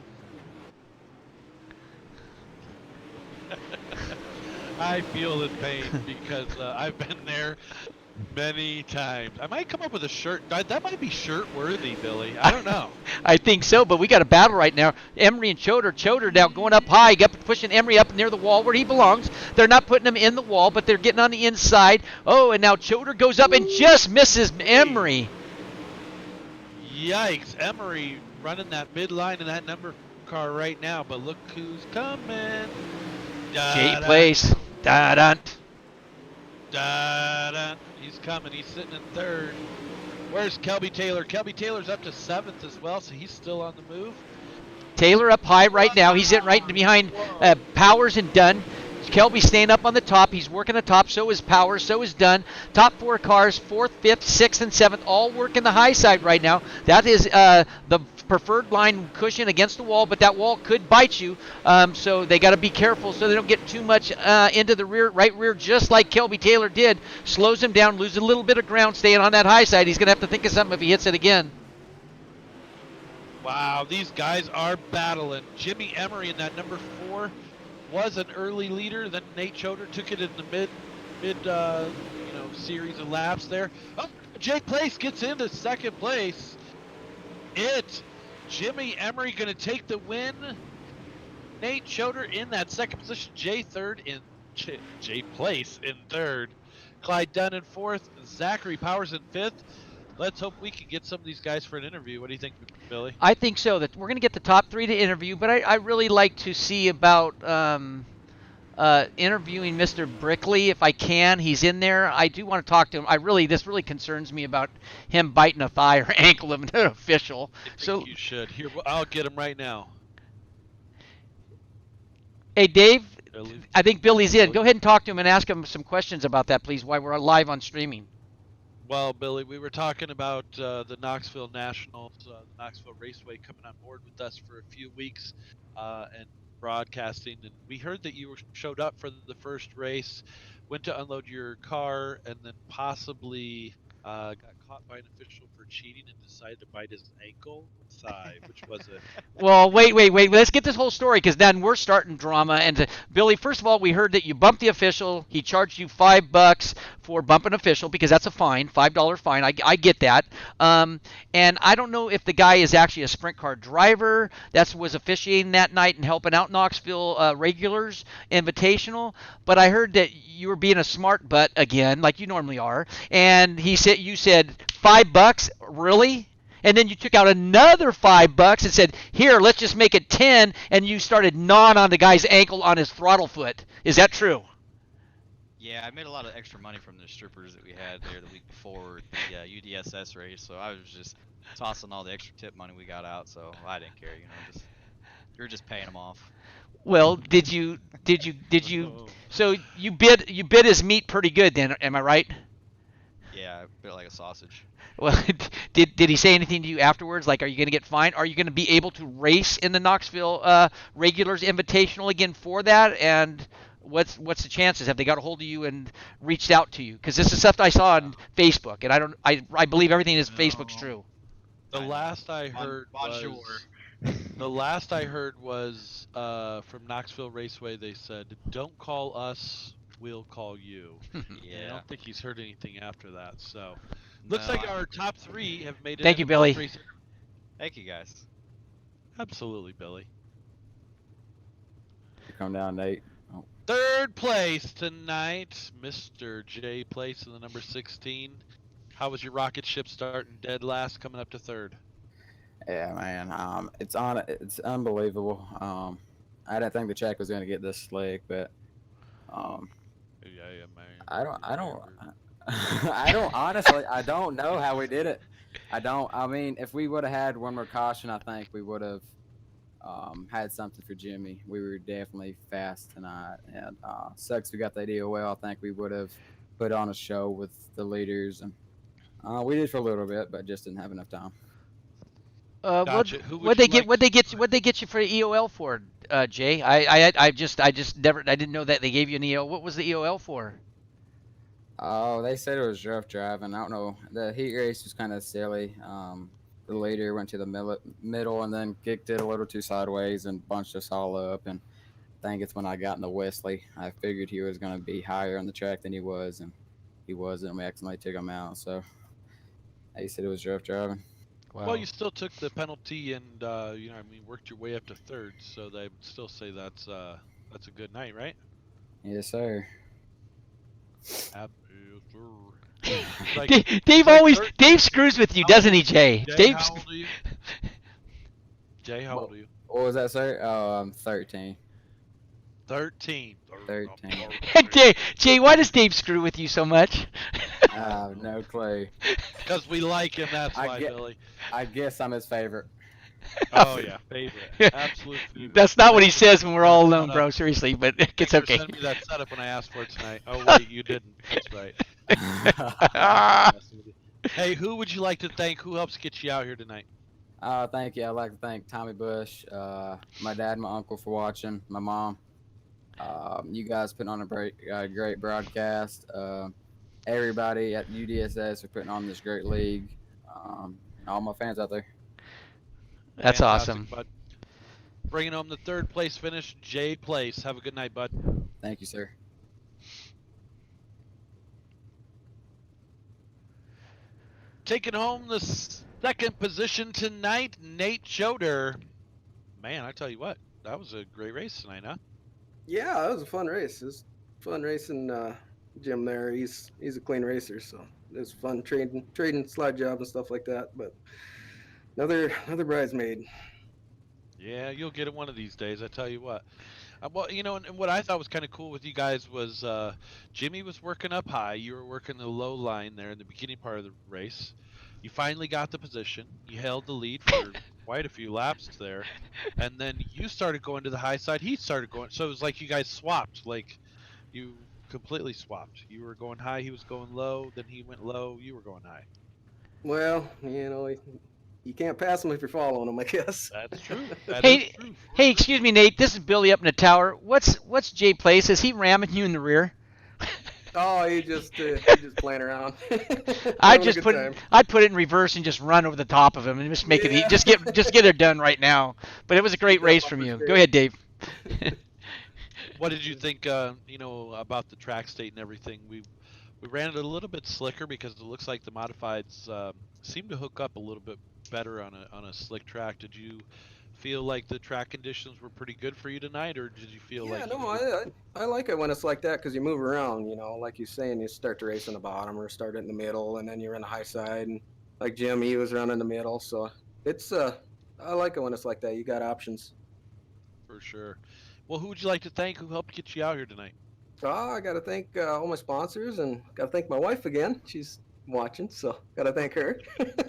I feel the pain because I've been there many times. I might come up with a shirt. That might be shirt worthy, Billy. I don't know. I think so, but we got a battle right now. Emery and Choder. Choder now going up high, pushing Emery up near the wall where he belongs. They're not putting him in the wall, but they're getting on the inside. Oh, and now Choder goes up and just misses Emery. Yikes. Emery running that midline in that number car right now, but look who's coming. Jay Place. Da-dun. Da-da. He's coming. He's sitting in third. Where's Kelby Taylor? Kelby Taylor's up to seventh as well, so he's still on the move. Taylor up high right now. He's in right behind Powers and Dunn. Kelby staying up on the top. He's working the top. So is Powers. So is Dunn. Top four cars, fourth, fifth, sixth, and seventh, all working the high side right now. That is the preferred line cushion against the wall, but that wall could bite you. So they got to be careful so they don't get too much into the right rear, just like Kelby Taylor did. Slows him down, loses a little bit of ground, staying on that high side. He's going to have to think of something if he hits it again. Wow, these guys are battling. Jimmy Emery in that number 4 was an early leader. Then Nate Choder took it in the mid series of laps there. Oh, Jake Place gets into second place. Jimmy Emery going to take the win. Nate Choder in that second position. Jay third in Jay Place in third. Clyde Dunn in fourth. Zachary Powers in fifth. Let's hope we can get some of these guys for an interview. What do you think, Billy? I think so. That we're going to get the top 3 to interview, but I really like to see about interviewing Mr. Brickley if I can. He's in there. I do want to talk to him. This really concerns me about him biting a thigh or ankle of an official. I think you should. Here, I'll get him right now. Hey, Dave. Billy? I think Billy's in. Go ahead and talk to him and ask him some questions about that, please, while we're live on streaming. Well, Billy, we were talking about the Knoxville Nationals, the Knoxville Raceway coming on board with us for a few weeks and broadcasting. And we heard that you showed up for the first race, went to unload your car, and then possibly got caught by an official for cheating and decided to bite his ankle or thigh. Which was it? Well, wait. Let's get this whole story because then we're starting drama. And Billy, first of all, we heard that you bumped the official. He charged you $5 for bumping official because that's a fine, $5 fine. I get that. And I don't know if the guy is actually a sprint car driver that was officiating that night and helping out Knoxville regulars invitational. But I heard that you were being a smart butt again, like you normally are. And you said $5, really? And then you took out another $5 and said, "Here, let's just make it 10." And you started gnawing on the guy's ankle on his throttle foot. Is that true? Yeah, I made a lot of extra money from the strippers that we had there the week before the UDSS race, so I was just tossing all the extra tip money we got out. So I didn't care, you're just paying them off. Well, did you? So you bid his meat pretty good, then? Am I right? Yeah, I bit like a sausage. Well, did he say anything to you afterwards? Like, are you going to get fined? Are you going to be able to race in the Knoxville Regulars Invitational again for that? And what's the chances? Have they got a hold of you and reached out to you? Because this is stuff I saw on Facebook, and I believe everything is Facebook's true. The last I heard was from Knoxville Raceway. They said, "Don't call us, we'll call you." Yeah. I don't think he's heard anything after that. So, looks like our top 3 have made it. Thank you, Billy. Thank you, guys. Absolutely, Billy. Come down, Nate. Oh. Third place tonight, Mr. J Place in the number 16. How was your rocket ship starting dead last, coming up to third? Yeah, man. It's unbelievable. I didn't think the track was going to get this slick, but Yeah, man. I don't honestly, I don't know how we did it. I mean, if we would have had one more caution, I think we would have had something for Jimmy. We were definitely fast tonight, and sucks we got that EOL. I think we would have put on a show with the leaders, and we did for a little bit, but just didn't have enough time. What Gotcha. Who would what you they get? like? What they get you for EOL for, Jay? I just never I didn't know that they gave you an EOL. What was the EOL for? Oh, they said it was rough driving. I don't know. The heat race was kind of silly. The leader went to the middle and then kicked it a little too sideways and bunched us all up. And I think it's when I got into Wesley, I figured he was going to be higher on the track than he was, and he wasn't. We accidentally took him out. So they said it was rough driving. Well, Wow. you still took the penalty and I mean, worked your way up to third, so they would still say that's a good night, right? Yes, sir. Yes, sir. Like Dave like always thir- Dave screws with you, how doesn't old- he, Jay? Jay, Dave. how old are you? Jay, how old are you? What was that, sir? Oh, I'm 13. 13. 13. Jay, why does Dave screw with you so much? I have no clue. Because we like him, that's I why, get- Billy. I guess I'm his favorite. Oh yeah, favorite, absolute favorite. That's not what he Thanks for says when we're all setting alone, that bro. up. Seriously, but Thanks it's for okay. sending me that setup when I asked for it tonight. Oh wait, you didn't. That's right. Messing with you. Hey, who would you like to thank? Who helps get you out here tonight? Thank you. I'd like to thank Tommy Bush, my dad, and my uncle for watching, my mom. You guys putting on a great broadcast. Everybody at UDSS for putting on this great league. All my fans out there. That's Fantastic, awesome. bud. Bringing home the third place finish, Jay Place. Have a good night, bud. Thank you, sir. Taking home the second position tonight, Nate Choder. Man, I tell you what, that was a great race tonight, huh? Yeah, that was a fun race. It was fun racing Jim there. He's a clean racer, so it was fun trading slide job and stuff like that. But another bridesmaid. Yeah, you'll get it one of these days. I tell you what. Well, and what I thought was kind of cool with you guys was Jimmy was working up high. You were working the low line there in the beginning part of the race. You finally got the position. You held the lead for quite a few laps there, and then you started going to the high side. He started going. So it was like you guys swapped. Like you completely swapped. You were going high. He was going low. Then he went low. You were going high. Well, you can't pass them if you're following them, I guess. That's true. That is Hey, true. for hey, sure. excuse me, Nate. This is Billy up in the tower. What's Jay Place? Is he ramming you in the rear? Oh, he just playing around. I'd Having a just good put time. I'd put it in reverse and just run over the top of him and just make Yeah. it just get it done right now. But it was a great That race from bumper you. straight. Go ahead, Dave. What did you think? About the track state and everything. We ran it a little bit slicker because it looks like the modifieds seem to hook up a little bit better on a slick track. Did you feel like the track conditions were pretty good for you tonight, or did you feel Yeah, like no, I like it when it's like that because you move around. Like you're saying, you start to race in the bottom or start it in the middle, and then you're in the high side. And like Jim, he was running the middle, so it's I like it when it's like that. You got options. for sure? Well, who would you like to thank? Who helped get you out here tonight? Oh, I got to thank all my sponsors and got to thank my wife again. She's watching, so got to thank her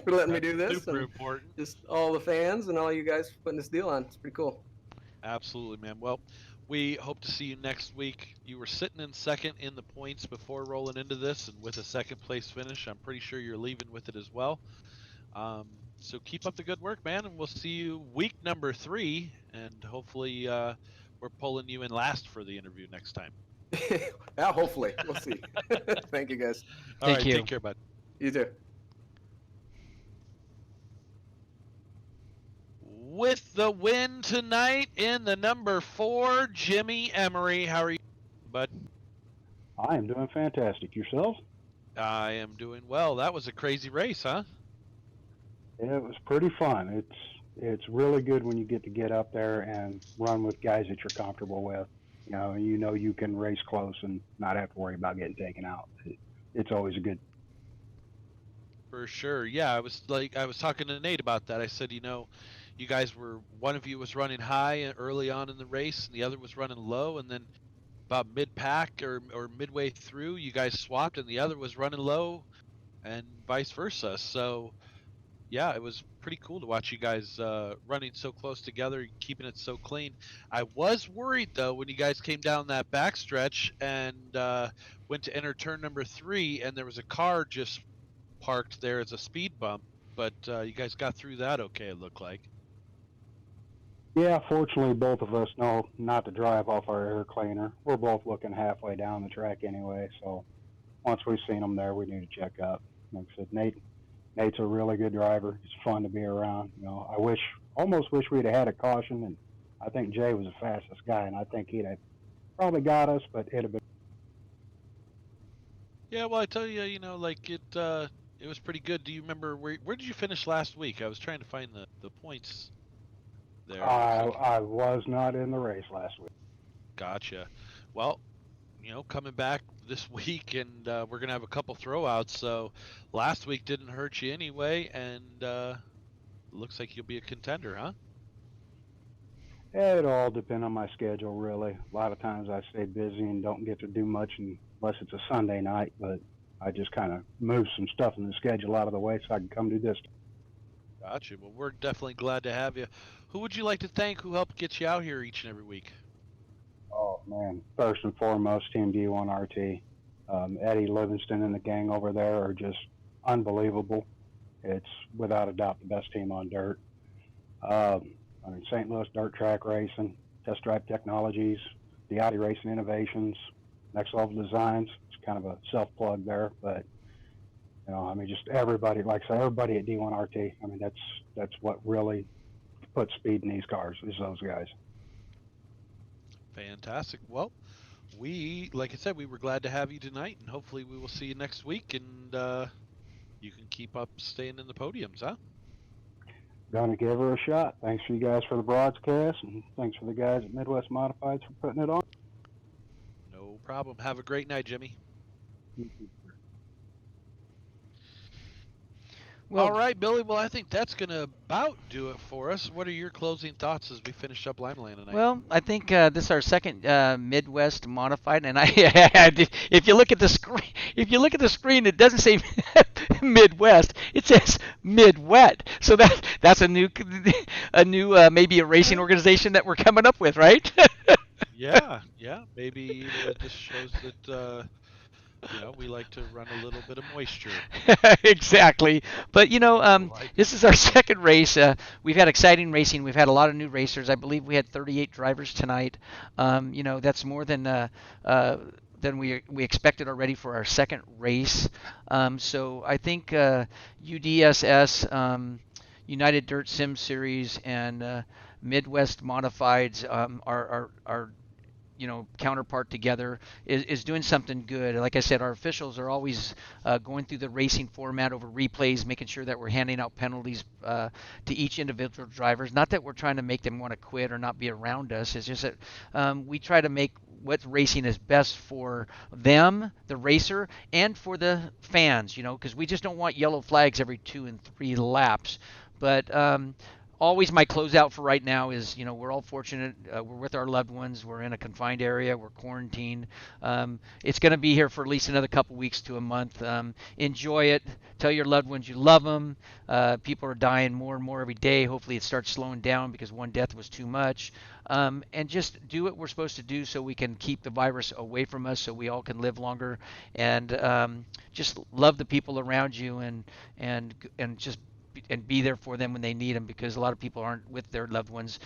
for letting me That's do this, super and important. just all the fans and all you guys for putting this deal on. It's pretty cool. Absolutely, man. Well, we hope to see you next week. You were sitting in second in the points before rolling into this, and with a second place finish, I'm pretty sure you're leaving with it as well. Um, so keep up the good work, man, and we'll see you week number 3, and hopefully we're pulling you in last for the interview next time. Yeah, hopefully. We'll see. Thank you, guys. All Thank right, you. take care, bud. You too. With the win tonight in the number 4, Jimmy Emery. How are you, bud? I am doing fantastic. Yourself? I am doing well. That was a crazy race, huh? Yeah, it was pretty fun. It's really good when you get up there and run with guys that you're comfortable with. You can race close and not have to worry about getting taken out. It's always a good. For sure. Yeah, I was talking to Nate about that. I said, you guys one of you was running high early on in the race and the other was running low, and then about mid-pack or midway through, you guys swapped and the other was running low and vice versa. So yeah, it was pretty cool to watch you guys running so close together, keeping it so clean. I was worried though when you guys came down that backstretch and went to enter turn number 3, and there was a car just parked there as a speed bump. But you guys got through that okay, it looked like. Yeah, fortunately, both of us know not to drive off our air cleaner. We're both looking halfway down the track anyway, so once we've seen them there, we need to check up. Like I said, Nate's a really good driver. He's fun to be around. Almost wish we'd have had a caution, and I think Jay was the fastest guy, and I think he'd have probably got us, but it'd have been. Yeah, well, I tell you, like it was pretty good. Do you remember where did you finish last week? I was trying to find the points there. It looks like I was not in the race last week. gotcha. Well, coming back this week, and we're gonna have a couple throwouts. So last week didn't hurt you anyway, and looks like you'll be a contender, huh? It all depends on my schedule, really. A lot of times I stay busy and don't get to do much unless it's a Sunday night, but I just kind of move some stuff in the schedule out of the way so I can come do this. Gotcha. Well, we're definitely glad to have you. Who would you like to thank who helped get you out here each and every week? Oh, man. First and foremost, Team D1RT. Eddie Livingston and the gang over there are just unbelievable. It's without a doubt the best team on dirt. St. Louis Dirt Track Racing, Test Drive Technologies, the Audi Racing Innovations, Next Level Designs. It's kind of a self-plug there, but just everybody, like I say, everybody at D1RT. I mean, that's what really puts speed in these cars is those guys. Fantastic. Well, like I said, we were glad to have you tonight, and hopefully we will see you next week, and you can keep up staying in the podiums, huh? Gonna give her a shot. Thanks for you guys for the broadcast, and thanks for the guys at Midwest Modifieds for putting it on. No problem. Have a great night, Jimmy. Well, All right, Billy. Well, I think that's going to about do it for us. What are your closing thoughts as we finish up Limaland tonight? Well, I think this is our second Midwest modified, and if you look at the screen, it doesn't say Midwest; it says Midwet. So that's a new maybe a racing organization that we're coming up with, right? Yeah. Maybe it just shows that we like to run a little bit of moisture. Exactly. But Like this is our second race. We've had exciting racing. We've had a lot of new racers. I believe we had 38 drivers tonight. That's more than we expected already for our second race. So I think UDSS, United Dirt Sim Series, and Midwest Modifieds are counterpart together is doing something good. Like I said, our officials are always going through the racing format over replays, making sure that we're handing out penalties to each individual drivers. Not that we're trying to make them want to quit or not be around us. It's just that we try to make what racing is best for them, the racer, and for the fans, because we just don't want yellow flags every 2 and 3 laps. But always my closeout for right now is, we're all fortunate. We're with our loved ones. We're in a confined area. We're quarantined. It's going to be here for at least another couple weeks to a month. Enjoy it. Tell your loved ones you love them. People are dying more and more every day. Hopefully it starts slowing down because one death was too much. And just do what we're supposed to do so we can keep the virus away from us so we all can live longer. And just love the people around you and just and be there for them when they need them, because a lot of people aren't with their loved ones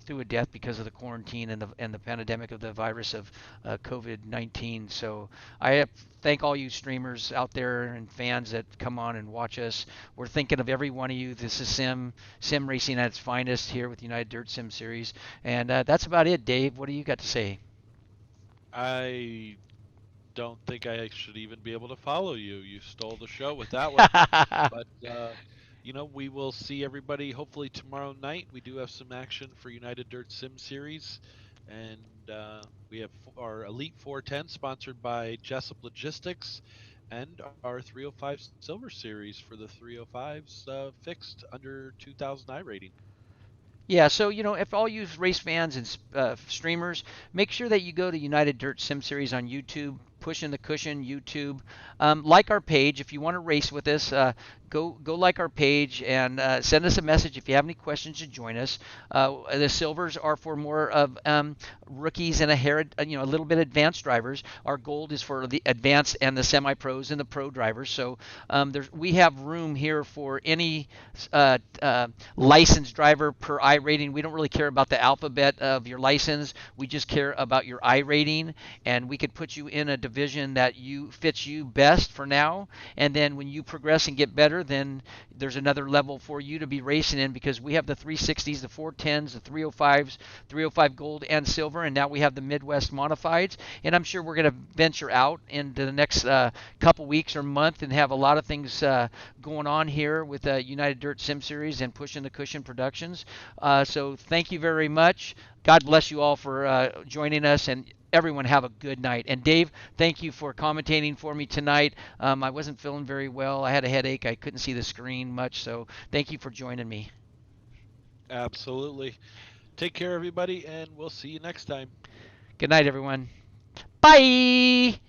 through a death because of the quarantine and the pandemic of the virus of COVID-19. So I thank all you streamers out there and fans that come on and watch us. We're thinking of every one of you. This is sim racing at its finest here with United Dirt Sim Series, and that's about it. Dave, what do you got to say? I don't think I should even be able to follow you. You stole the show with that one. But we will see everybody hopefully tomorrow night. We do have some action for United Dirt Sim Series, and we have our Elite 410 sponsored by Jessup Logistics, and our 305 Silver Series for the 305s fixed under 2000 iRating. Yeah, so if all you race fans and streamers, make sure that you go to United Dirt Sim Series on YouTube, Pushing the Cushion YouTube. Like our page if you want to race with us. go like our page and send us a message if you have any questions to join us. The silvers are for more of rookies and a little bit advanced drivers. Our gold is for the advanced and the semi-pros and the pro drivers. So we have room here for any licensed driver per I rating. We don't really care about the alphabet of your license. We just care about your I rating, and we could put you in a division that fits you best for now. And then when you progress and get better, then there's another level for you to be racing in, because we have the 360s, the 410s, the 305s, 305 gold and silver, and now we have the Midwest modifieds. And I'm sure we're going to venture out into the next couple weeks or month and have a lot of things going on here with United Dirt Sim Series and Pushing the Cushion Productions. So thank you very much. God bless you all for joining us, and everyone have a good night. And Dave, thank you for commentating for me tonight. I wasn't feeling very well. I had a headache. I couldn't see the screen much, so thank you for joining me. Absolutely. Take care, everybody, and we'll see you next time. Good night, everyone. Bye.